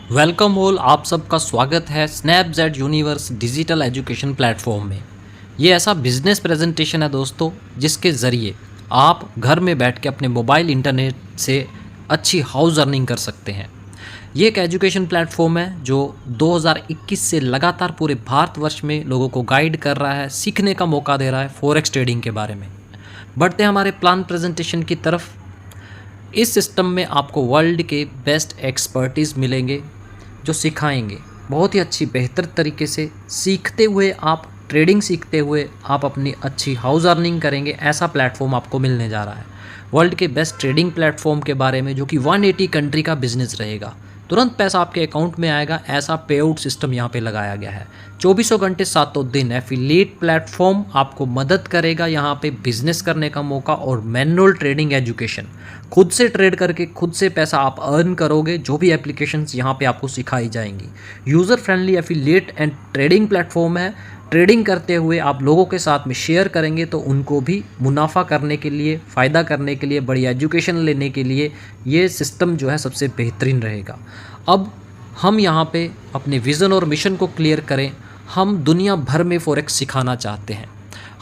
Welcome all, आप सबका स्वागत है स्नैपजेट यूनिवर्स डिजिटल एजुकेशन प्लेटफॉर्म में। ये ऐसा बिजनेस प्रेजेंटेशन है दोस्तों, जिसके ज़रिए आप घर में बैठ के अपने मोबाइल इंटरनेट से अच्छी हाउस अर्निंग कर सकते हैं। ये एक एजुकेशन प्लेटफॉर्म है जो 2021 से लगातार पूरे भारतवर्ष में लोगों को गाइड कर रहा है, सीखने का मौका दे रहा है फॉरेक्स ट्रेडिंग के बारे में। बढ़ते हैं हमारे प्लान प्रेजेंटेशन की तरफ। इस सिस्टम में आपको वर्ल्ड के बेस्ट एक्सपर्टीज़ मिलेंगे जो सिखाएंगे बहुत ही अच्छी बेहतर तरीके से। सीखते हुए आप ट्रेडिंग सीखते हुए आप अपनी अच्छी हाउस अर्निंग करेंगे, ऐसा प्लेटफॉर्म आपको मिलने जा रहा है। वर्ल्ड के बेस्ट ट्रेडिंग प्लेटफॉर्म के बारे में, जो कि 180 कंट्री का बिजनेस रहेगा। तुरंत पैसा आपके अकाउंट में आएगा, ऐसा पे आउट सिस्टम यहाँ पे लगाया गया है। 24 घंटे 7 दिन एफिलिएट प्लेटफॉर्म आपको मदद करेगा यहाँ पे बिजनेस करने का मौका और मैनुअल ट्रेडिंग एजुकेशन। खुद से ट्रेड करके खुद से पैसा आप अर्न करोगे, जो भी एप्लीकेशंस यहाँ पे आपको सिखाई जाएंगी। User friendly affiliate and trading platform है। ट्रेडिंग करते हुए आप लोगों के साथ में शेयर करेंगे तो उनको भी मुनाफा करने के लिए, फ़ायदा करने के लिए, बड़ी एजुकेशन लेने के लिए ये सिस्टम जो है सबसे बेहतरीन रहेगा। अब हम यहाँ पे अपने विज़न और मिशन को क्लियर करें। हम दुनिया भर में फॉरेक्स सिखाना चाहते हैं।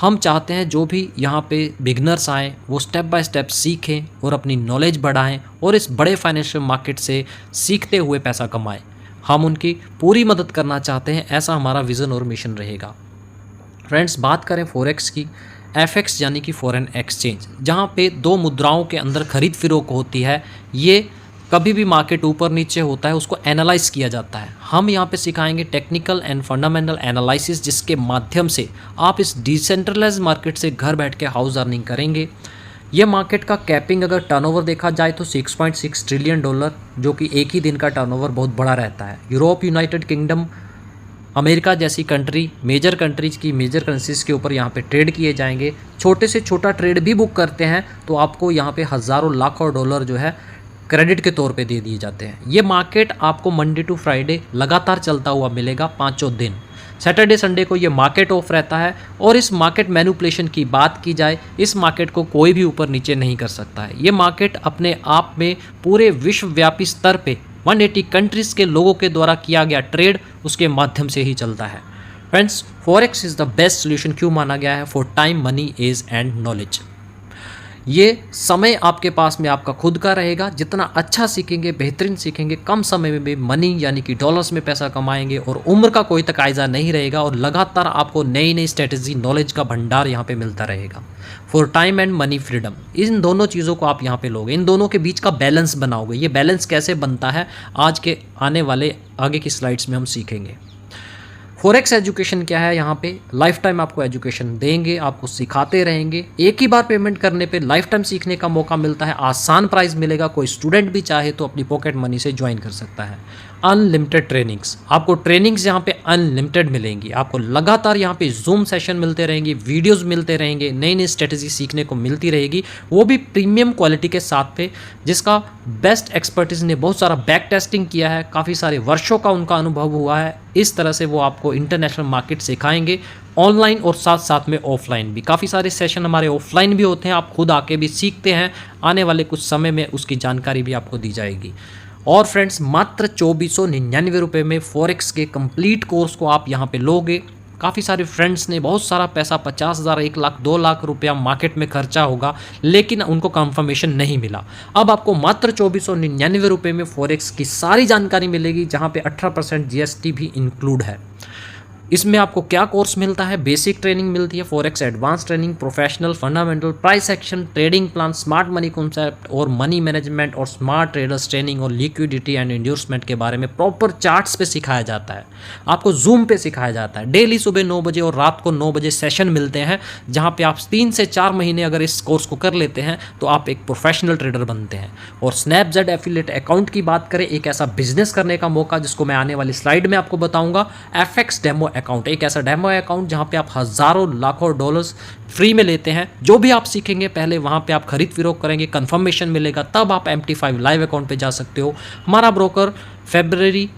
हम चाहते हैं जो भी यहाँ पे बिगनर्स आएँ वो स्टेप बाय स्टेप सीखें और अपनी नॉलेज बढ़ाएं और इस बड़े फाइनेंशियल मार्केट से सीखते हुए पैसा कमाएं। हम उनकी पूरी मदद करना चाहते हैं, ऐसा हमारा विज़न और मिशन रहेगा। फ्रेंड्स, बात करें फॉरेक्स की, एफएक्स यानी कि फॉरेन एक्सचेंज, जहाँ पे दो मुद्राओं के अंदर खरीद फरोख्त होती है। ये कभी भी मार्केट ऊपर नीचे होता है, उसको एनालाइज किया जाता है। हम यहाँ पे सिखाएंगे टेक्निकल एंड फंडामेंटल एनालिसिस, जिसके माध्यम से आप इस डिसेंट्रलाइज मार्केट से घर बैठ के हाउस अर्निंग करेंगे। ये मार्केट का कैपिंग अगर टर्नओवर देखा जाए तो 6.6 ट्रिलियन डॉलर, जो कि एक ही दिन का टर्नओवर बहुत बड़ा रहता है। यूरोप, यूनाइटेड किंगडम, अमेरिका जैसी कंट्री, मेजर कंट्रीज़ की मेजर करेंसीज़ के ऊपर यहाँ पे ट्रेड किए जाएंगे। छोटे से छोटा ट्रेड भी बुक करते हैं तो आपको यहाँ पे हज़ारों लाखों डॉलर जो है क्रेडिट के तौर पे दे दिए जाते हैं। ये मार्केट आपको मंडे टू फ्राइडे लगातार चलता हुआ मिलेगा, पाँचों दिन। सैटरडे संडे को ये मार्केट ऑफ रहता है। और इस मार्केट मैनिपुलेशन की बात की जाए, इस मार्केट को कोई भी ऊपर नीचे नहीं कर सकता है। ये मार्केट अपने आप में पूरे विश्वव्यापी स्तर पे 180 कंट्रीज़ के लोगों के द्वारा किया गया ट्रेड उसके माध्यम से ही चलता है। Friends, forex is the best solution क्यों माना गया है? For time, money, age and knowledge. ये समय आपके पास में आपका खुद का रहेगा। जितना अच्छा सीखेंगे, बेहतरीन सीखेंगे, कम समय में मनी यानी कि डॉलर्स में पैसा कमाएंगे और उम्र का कोई तकायजा नहीं रहेगा और लगातार आपको नई नई स्ट्रेटजी, नॉलेज का भंडार यहाँ पे मिलता रहेगा। For time and money freedom, इन दोनों चीज़ों को आप यहाँ पे लोगे, इन दोनों के बीच का बैलेंस बनाओगे। ये बैलेंस कैसे बनता है, आज के आने वाले आगे की स्लाइड्स में हम सीखेंगे। फॉरेक्स एजुकेशन क्या है? यहाँ पे लाइफ टाइम आपको एजुकेशन देंगे, आपको सिखाते रहेंगे। एक ही बार पेमेंट करने पे लाइफ टाइम सीखने का मौका मिलता है, आसान प्राइस मिलेगा। कोई स्टूडेंट भी चाहे तो अपनी पॉकेट मनी से ज्वाइन कर सकता है। अनलिमिटेड ट्रेनिंग्स, आपको ट्रेनिंग्स यहाँ पे अनलिमिटेड मिलेंगी। आपको लगातार यहाँ पे जूम सेशन मिलते रहेंगे, वीडियोस मिलते रहेंगे, नई नई स्ट्रेटजी सीखने को मिलती रहेगी, वो भी प्रीमियम क्वालिटी के साथ पे, जिसका बेस्ट एक्सपर्टीज़ ने बहुत सारा बैक टेस्टिंग किया है, काफ़ी सारे वर्षों का उनका अनुभव हुआ है। इस तरह से वो आपको इंटरनेशनल मार्केट सिखाएंगे, ऑनलाइन और साथ साथ में ऑफलाइन भी। काफ़ी सारे सेशन हमारे ऑफलाइन भी होते हैं, आप खुद आके भी सीखते हैं। आने वाले कुछ समय में उसकी जानकारी भी आपको दी जाएगी। और फ्रेंड्स, मात्र 2499 रुपये में फॉरेक्स के कंप्लीट कोर्स को आप यहाँ पे लोगे। काफ़ी सारे फ्रेंड्स ने बहुत सारा पैसा, 50,000, 1 लाख, 2 लाख रुपया मार्केट में खर्चा होगा, लेकिन उनको कंफर्मेशन नहीं मिला। अब आपको मात्र 2499 रुपये में फॉरेक्स की सारी जानकारी मिलेगी, जहाँ पे 18% GST भी इंक्लूड है। इसमें आपको क्या कोर्स मिलता है? बेसिक ट्रेनिंग मिलती है, forex advance training, professional, fundamental, price action, trading plan, smart money concept और मनी मैनेजमेंट और स्मार्ट ट्रेडर्स ट्रेनिंग और लिक्विडिटी एंड इंड्यूसमेंट के बारे में प्रॉपर चार्ट्स पे सिखाया जाता है। आपको जूम पे सिखाया जाता है। डेली सुबह 9 बजे और रात को 9 बजे सेशन मिलते हैं, जहाँ पे आप 3 से 4 महीने अगर इस कोर्स को कर लेते हैं तो आप एक प्रोफेशनल ट्रेडर बनते हैं। और स्नैपजेट एफिलिएट अकाउंट की बात करें, एक ऐसा बिजनेस करने का मौका जिसको मैं आने वाली स्लाइड में आपको बताऊंगा। एफएक्स डेमो अकाउंट, एक ऐसा डेमो अकाउंट जहां पे आप हज़ारों लाखों डॉलर्स फ्री में लेते हैं। जो भी आप सीखेंगे पहले वहां पे आप खरीद फरोख्त करेंगे, कंफर्मेशन मिलेगा, तब आप MT5 लाइव अकाउंट पे जा सकते हो। हमारा ब्रोकर फरवरी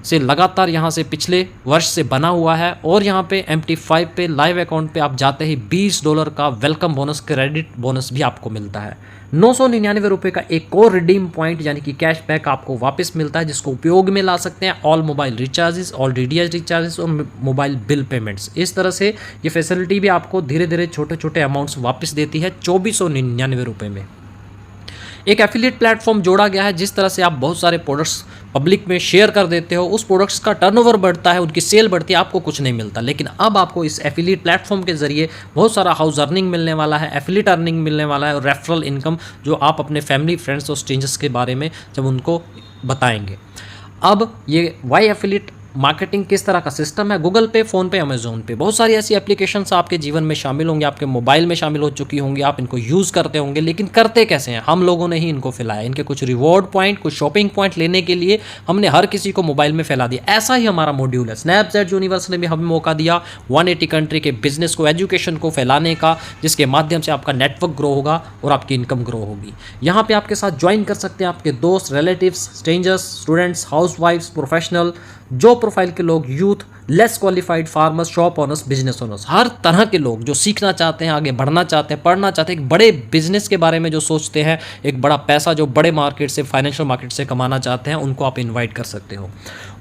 से लगातार यहाँ से पिछले वर्ष से बना हुआ है और यहाँ पे MT5 पे लाइव अकाउंट पे आप जाते ही $20 का वेलकम बोनस क्रेडिट बोनस भी आपको मिलता है। 999 रुपये का एक और रिडीम पॉइंट यानी कि कैशबैक आपको वापस मिलता है, जिसको उपयोग में ला सकते हैं all mobile recharges, all DTH recharges और मोबाइल बिल पेमेंट्स। इस तरह से ये फैसिलिटी भी आपको धीरे धीरे छोटे छोटे अमाउंट्स वापस देती है 2499 रुपये में। एक एफिलिएट प्लेटफॉर्म जोड़ा गया है, जिस तरह से आप बहुत सारे प्रोडक्ट्स पब्लिक में शेयर कर देते हो, उस प्रोडक्ट्स का टर्नओवर बढ़ता है, उनकी सेल बढ़ती है, आपको कुछ नहीं मिलता। लेकिन अब आपको इस एफिलिएट प्लेटफॉर्म के जरिए बहुत सारा हाउस अर्निंग मिलने वाला है, एफिलिएट अर्निंग मिलने वाला है और रेफरल इनकम, जो आप अपने फैमिली फ्रेंड्स और स्ट्रेंजर्स के बारे में जब उनको बताएंगे। अब ये वाई एफिलिएट मार्केटिंग किस तरह का सिस्टम है, गूगल पे, फ़ोन पे, अमेजोन पे बहुत सारी ऐसी एप्लीकेशंस आपके जीवन में शामिल होंगी, आपके मोबाइल में शामिल हो चुकी होंगी, आप इनको यूज़ करते होंगे। लेकिन करते कैसे हैं? हम लोगों ने ही इनको फैलाया। इनके कुछ रिवॉर्ड पॉइंट, कुछ शॉपिंग पॉइंट लेने के लिए हमने हर किसी को मोबाइल में फैला दिया। ऐसा ही हमारा मॉड्यूल है। स्नैपचैट यूनिवर्स ने भी हमें मौका दिया 180 कंट्री के बिजनेस को, एजुकेशन को फैलाने का, जिसके माध्यम से आपका नेटवर्क ग्रो होगा और आपकी इनकम ग्रो होगी। यहाँ पे आपके साथ ज्वाइन कर सकते हैं आपके दोस्त, रिलेटिव्स, स्ट्रेंजर्स, स्टूडेंट्स, हाउसवाइफ्स, प्रोफेशनल, जो प्रोफाइल के लोग, youth, less qualified, farmers, shop owners, business owners, हर तरह के लोग जो सीखना चाहते हैं, आगे बढ़ना चाहते हैं, पढ़ना चाहते हैं, एक बड़े बिजनेस के बारे में जो सोचते हैं, एक बड़ा पैसा जो बड़े मार्केट से, फाइनेंशियल मार्केट से कमाना चाहते हैं, उनको आप इनवाइट कर सकते हो।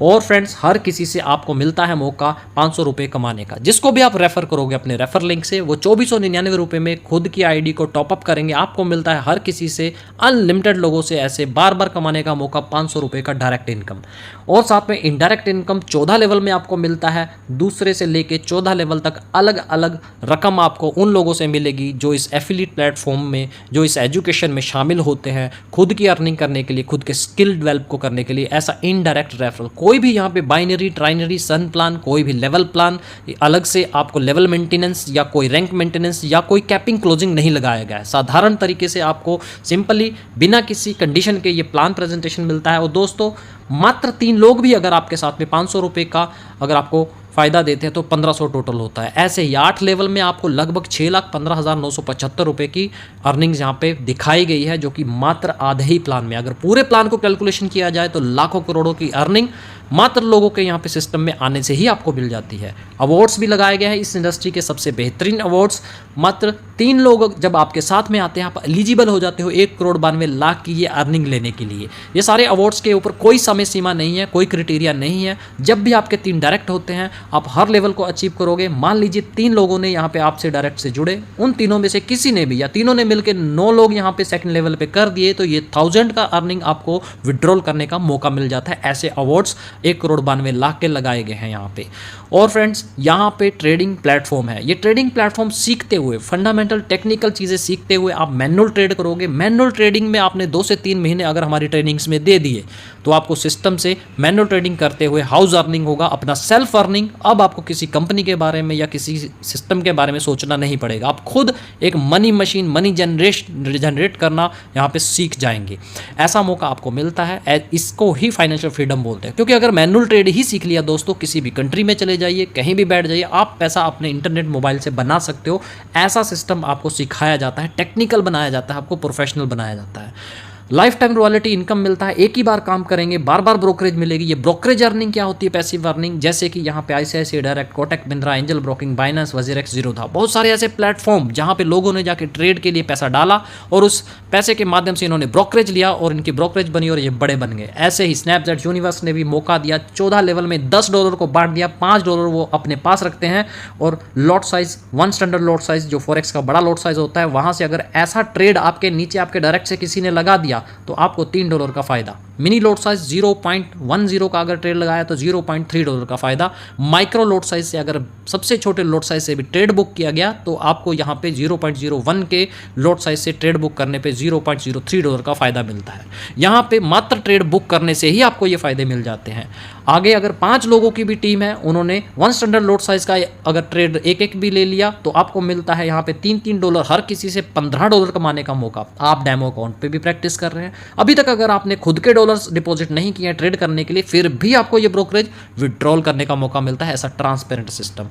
और फ्रेंड्स, हर किसी से आपको मिलता है मौका 500 रुपये कमाने का। जिसको भी आप रेफर करोगे अपने रेफर लिंक से, वो 2499 रुपये में खुद की ID को टॉपअप करेंगे। आपको मिलता है हर किसी से, अनलिमिटेड लोगों से ऐसे बार बार कमाने का मौका, 500 रुपये का डायरेक्ट इनकम। और साथ में इनडायरेक्ट इनकम 14 लेवल में आपको मिलता है। दूसरे से लेके 14 लेवल तक अलग अलग रकम आपको उन लोगों से मिलेगी जो इस एफिलिएट प्लेटफॉर्म में, जो इस एजुकेशन में शामिल होते हैं, खुद की अर्निंग करने के लिए, खुद के स्किल डेवलप को करने के लिए। ऐसा इनडायरेक्ट रेफरल, कोई भी यहाँ पे बाइनरी, ट्राइनरी, सन प्लान, कोई भी लेवल प्लान, अलग से आपको लेवल मेंटेनेंस या कोई रैंक मेंटेनेंस या कोई कैपिंग क्लोजिंग नहीं लगाया गया है। साधारण तरीके से आपको सिंपली बिना किसी कंडीशन के ये प्लान प्रेजेंटेशन मिलता है। और दोस्तों, मात्र 3 लोग भी अगर आपके साथ में 500 रुपये का अगर आपको फ़ायदा देते हैं तो 1500 टोटल होता है। ऐसे ही 8 लेवल में आपको लगभग 6,15,975 रुपये की अर्निंग्स यहाँ पे दिखाई गई है, जो कि मात्र आधे ही प्लान में। अगर पूरे प्लान को कैलकुलेशन किया जाए तो लाखों करोड़ों की अर्निंग मात्र लोगों के यहाँ पे सिस्टम में आने से ही आपको मिल जाती है। अवार्ड्स भी लगाए गए हैं इस इंडस्ट्री के सबसे बेहतरीन अवार्ड्स। मात्र 3 लोग जब आपके साथ में आते हैं, आप एलिजिबल हो जाते हो 1,92,00,000 की ये अर्निंग लेने के लिए। ये सारे अवार्ड्स के ऊपर कोई समय सीमा नहीं है, कोई क्राइटेरिया नहीं है। जब भी आपके 3 डायरेक्ट होते हैं, आप हर लेवल को अचीव करोगे। मान लीजिए 3 लोगों ने यहाँ पे आपसे डायरेक्ट से जुड़े, उन तीनों में से किसी ने भी या तीनों ने मिलकर 9 लोग यहाँ पे सेकंड लेवल पे कर दिए, तो ये 1000 का अर्निंग आपको विड्रॉल करने का मौका मिल जाता है। ऐसे अवार्ड्स 1,92,00,000 के लगाए गए हैं यहाँ पे। और फ्रेंड्स, यहाँ पे ट्रेडिंग प्लेटफॉर्म है। ये ट्रेडिंग प्लेटफॉर्म सीखते हुए, फंडामेंटल टेक्निकल चीज़ें सीखते हुए आप मैनुअल ट्रेड करोगे। मैनुअल ट्रेडिंग में आपने 2 से 3 महीने अगर हमारी ट्रेनिंग्स में दे दिए, तो आपको सिस्टम से मैनुअल ट्रेडिंग करते हुए हाउस अर्निंग होगा, अपना सेल्फ अर्निंग। अब आपको किसी कंपनी के बारे में या किसी सिस्टम के बारे में सोचना नहीं पड़ेगा। आप खुद एक मनी मशीन, मनी जनरेट करना यहाँ पे सीख जाएंगे। ऐसा मौका आपको मिलता है। इसको ही फाइनेंशियल फ्रीडम बोलते हैं। क्योंकि अगर मैनुअल ट्रेड ही सीख लिया दोस्तों, किसी भी कंट्री में चले जाइए, कहीं भी बैठ जाइए, आप पैसा अपने इंटरनेट मोबाइल से बना सकते हो। ऐसा सिस्टम आपको सिखाया जाता है, टेक्निकल बनाया जाता है, आपको प्रोफेशनल बनाया जाता है। लाइफ टाइम रॉयल्टी इनकम मिलता है। एक ही बार काम करेंगे, बार बार ब्रोकरेज मिलेगी। ये ब्रोकरेज अर्निंग क्या होती है? Passive earning. जैसे कि यहाँ पे ICICI direct, Kotak Mahindra, angel broking, Binance, WazirX, Zerodha, बहुत सारे ऐसे प्लेटफॉर्म जहाँ पे लोगों ने जाके ट्रेड के लिए पैसा डाला और उस पैसे के माध्यम से इन्होंने ब्रोकरेज लिया और इनकी ब्रोकरेज बनी और ये बड़े बन गए। ऐसे ही स्नैपचैट यूनिवर्स ने भी मौका दिया। 14 लेवल में $10 को बांट दिया, $5 वो अपने पास रखते हैं और lot size 1 standard lot size, जो फॉरेक्स का बड़ा लॉट साइज होता है, वहाँ से अगर ऐसा ट्रेड आपके नीचे आपके डायरेक्ट से किसी ने लगा दिया तो आपको $3 का फायदा। मिनी लोड साइज 0.10 का अगर ट्रेड लगाया तो $0.3 का फायदा। माइक्रो लोड साइज से अगर सबसे छोटे लोड साइज से भी ट्रेड बुक किया गया तो आपको यहाँ पे 0.01 के लोड साइज से ट्रेड बुक करने पे $0.03 का फायदा मिलता है। यहाँ पे मात्र ट्रेड बुक करने से ही आपको ये फायदे मिल जाते हैं। आगे अगर 5 लोगों की भी टीम है, उन्होंने 1 स्टैंडर्ड लोड साइज का अगर ट्रेड एक भी ले लिया तो आपको मिलता है यहाँ पे $3 हर किसी से $15 कमाने का मौका। आप डेमो अकाउंट पे भी प्रैक्टिस कर रहे हैं। अभी तक अगर आपने खुद के डॉलर्स डिपॉजिट नहीं किए हैं ट्रेड करने के लिए, फिर भी आपको ये ब्रोकरेज विड्रॉल करने का मौका मिलता है। ऐसा ट्रांसपेरेंट सिस्टम।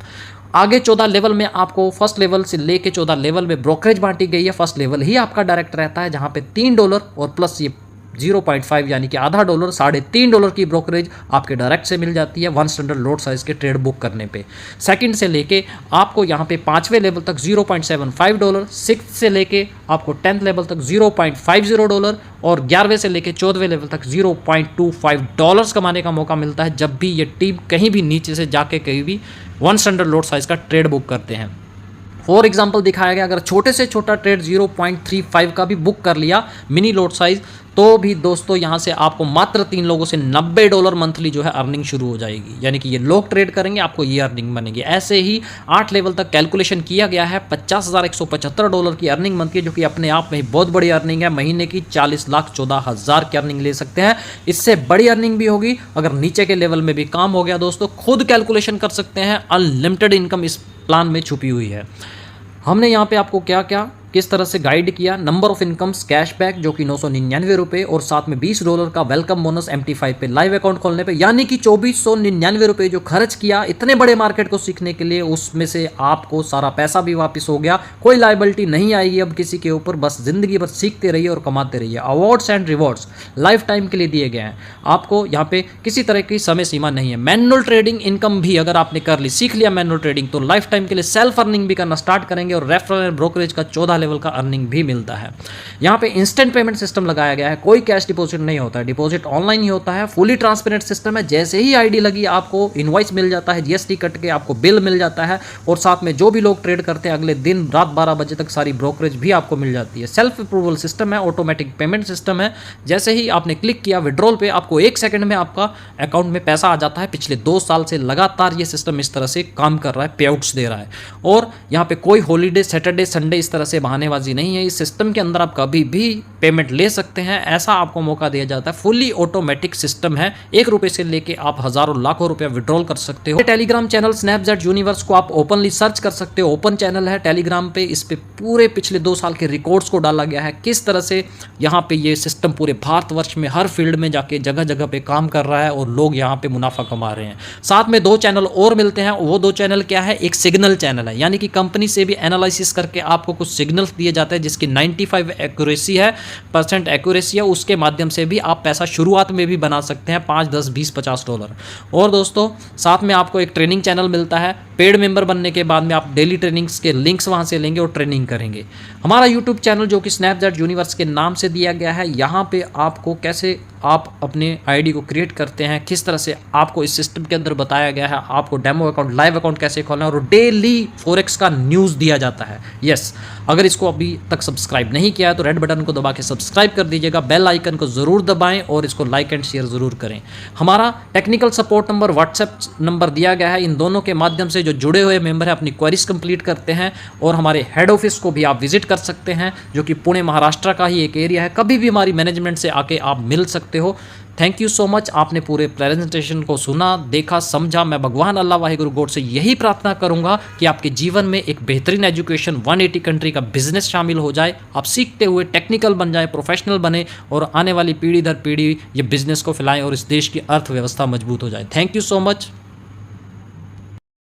आगे 14 लेवल में आपको फर्स्ट लेवल से लेके 14 लेवल में ब्रोकरेज बांटी गई है। फर्स्ट लेवल ही आपका डायरेक्ट रहता है, जहाँ पे $3 और प्लस ये 0.5 यानी कि आधा डॉलर, $3.5 की ब्रोकरेज आपके डायरेक्ट से मिल जाती है 1 स्टैंडर्ड लॉट साइज के ट्रेड बुक करने पे। सेकंड से लेके आपको यहाँ पे 5वें लेवल तक $0.75, 6th से लेके आपको 10th लेवल तक $0.50 और 11वें से लेके 14वें लेवल तक $0.25 कमाने का मौका मिलता है जब भी ये टीम कहीं भी नीचे से जाके कहीं भी 1 स्टैंडर्ड लॉट साइज का ट्रेड बुक करते हैं। फॉर एग्जाम्पल दिखाया गया, अगर छोटे से छोटा ट्रेड 0.35 का भी बुक कर लिया मिनी लॉट साइज, तो भी दोस्तों यहाँ से आपको मात्र 3 लोगों से $90 मंथली जो है अर्निंग शुरू हो जाएगी। यानी कि ये लोग ट्रेड करेंगे, आपको ये अर्निंग बनेगी। ऐसे ही 8 लेवल तक कैलकुलेशन किया गया है, $50,175 की अर्निंग मंथ की, जो कि अपने आप में ही बहुत बड़ी अर्निंग है। महीने की 40,14,000 की अर्निंग ले सकते हैं। इससे बड़ी अर्निंग भी होगी अगर नीचे के लेवल में भी काम हो गया। दोस्तों खुद कैलकुलेशन कर सकते हैं, अनलिमिटेड इनकम इस प्लान में छुपी हुई है। हमने यहाँ पे आपको क्या क्या किस तरह से गाइड किया, नंबर ऑफ इनकम्स कैशबैक जो कि $999 और साथ में $20 का वेलकम बोनस MT5 पे लाइव अकाउंट खोलने पे, यानी कि $2499 जो खर्च किया इतने बड़े मार्केट को सीखने के लिए, उसमें से आपको सारा पैसा भी वापस हो गया। कोई लाइबिलिटी नहीं आएगी अब किसी के ऊपर, बस जिंदगी भर सीखते रहिए और कमाते रहिए। Awards and rewards life time के लिए दिए गए हैं आपको, यहाँ पे किसी तरह की समय सीमा नहीं है। मैनुअल ट्रेडिंग इनकम भी अगर आपने कर ली, सीख लिया मैनुअल ट्रेडिंग, तो लाइफ टाइम के लिए सेल्फ अर्निंग भी करना स्टार्ट करेंगे और रेफरल एंड ब्रोकरेज का 14 लेवल का अर्निंग भी मिलता है। यहाँ पे इंस्टेंट पेमेंट सिस्टम लगाया गया है, कोई कैश डिपॉजिट नहीं होता है, डिपॉजिट ऑनलाइन ही होता है। फुली ट्रांसपेरेंट सिस्टम है, जैसे ही आईडी लगी आपको इनवॉइस मिल जाता है, जीएसटी कट के आपको बिल मिल जाता है और साथ में जो भी लोग ट्रेड करते हैं अगले दिन रात 12 बजे तक सारी ब्रोकरेज भी आपको मिल जाती है। सेल्फ अप्रूवल सिस्टम है, ऑटोमेटिक पेमेंट सिस्टम है। जैसे ही आपने क्लिक किया विड्रॉल पे, आपको 1 सेकंड में आपका अकाउंट में पैसा आ जाता है। पिछले 2 साल से लगातार ये सिस्टम इस तरह से काम कर रहा है, पे आउट्स दे रहा है। और यहाँ पे कोई हॉलीडे, सैटरडे, संडे इस तरह से बहानेबाजी नहीं है। इस सिस्टम के अंदर आप कभी भी पेमेंट ले सकते हैं, ऐसा आपको मौका दिया जाता है। फुली ऑटोमेटिक सिस्टम है, ₹1 से लेके आप हजारों लाखों रुपया विड्रॉल कर सकते हो। टेलीग्राम चैनल स्नैपजेट यूनिवर्स को आप ओपनली सर्च कर सकते हो, ओपन चैनल है टेलीग्राम पे। इस पे पूरे पिछले 2 साल के रिकॉर्ड्स को डाला गया है, किस तरह से यहाँ पे ये सिस्टम पूरे भारतवर्ष में हर फील्ड में जाके जगह जगह पे काम कर रहा है और लोग यहाँ पे मुनाफा कमा रहे हैं। साथ में 2 चैनल और मिलते हैं, वो 2 चैनल क्या है, एक सिग्नल चैनल है, यानी कि कंपनी से भी एनालिसिस करके आपको कुछ सिग्नल्स दिए जाते हैं जिसकी 95% एक्यूरेसी है, उसके माध्यम से भी आप पैसा शुरुआत में भी बना सकते हैं, $5, $10, $20, $50। और दोस्तों साथ में आपको एक ट्रेनिंग चैनल मिलता है। पेड मेंबर बनने के बाद में आप डेली ट्रेनिंग्स के लिंक्स वहां से लेंगे और ट्रेनिंग करेंगे। हमारा यूट्यूब चैनल जो कि स्नैपजेट यूनिवर्स के नाम से दिया गया है, यहाँ पे आपको कैसे आप अपने आईडी को क्रिएट करते हैं, किस तरह से आपको इस सिस्टम के अंदर बताया गया है, आपको डेमो अकाउंट, लाइव अकाउंट कैसे खोलना है और डेली फॉरेक्स का न्यूज़ दिया जाता है। यस, अगर इसको अभी तक सब्सक्राइब नहीं किया है तो रेड बटन को दबा के सब्सक्राइब कर दीजिएगा, बेल आइकन को ज़रूर दबाएं और इसको लाइक एंड शेयर ज़रूर करें। हमारा technical support number, WhatsApp number दिया गया है, इन दोनों के माध्यम से जो जुड़े हुए मेंबर हैं अपनी क्वेरीज कंप्लीट करते हैं। और हमारे हेड ऑफिस को भी आप विजिट कर सकते हैं, जो कि पुणे महाराष्ट्र का ही एक एरिया है। कभी भी हमारी मैनेजमेंट से आके आप मिल सकते हो। थैंक यू सो मच, आपने पूरे प्रेजेंटेशन को सुना, देखा, समझा। मैं भगवान अल्लाह वाहिगुरु गॉड से यही प्रार्थना करूंगा कि आपके जीवन में एक बेहतरीन एजुकेशन, 180 कंट्री का बिजनेस शामिल हो जाए, आप सीखते हुए टेक्निकल बन जाए, प्रोफेशनल बने और आने वाली पीढ़ी दर पीढ़ी ये बिजनेस को फैलाएं और इस देश की अर्थव्यवस्था मजबूत हो जाए। Thank you so much.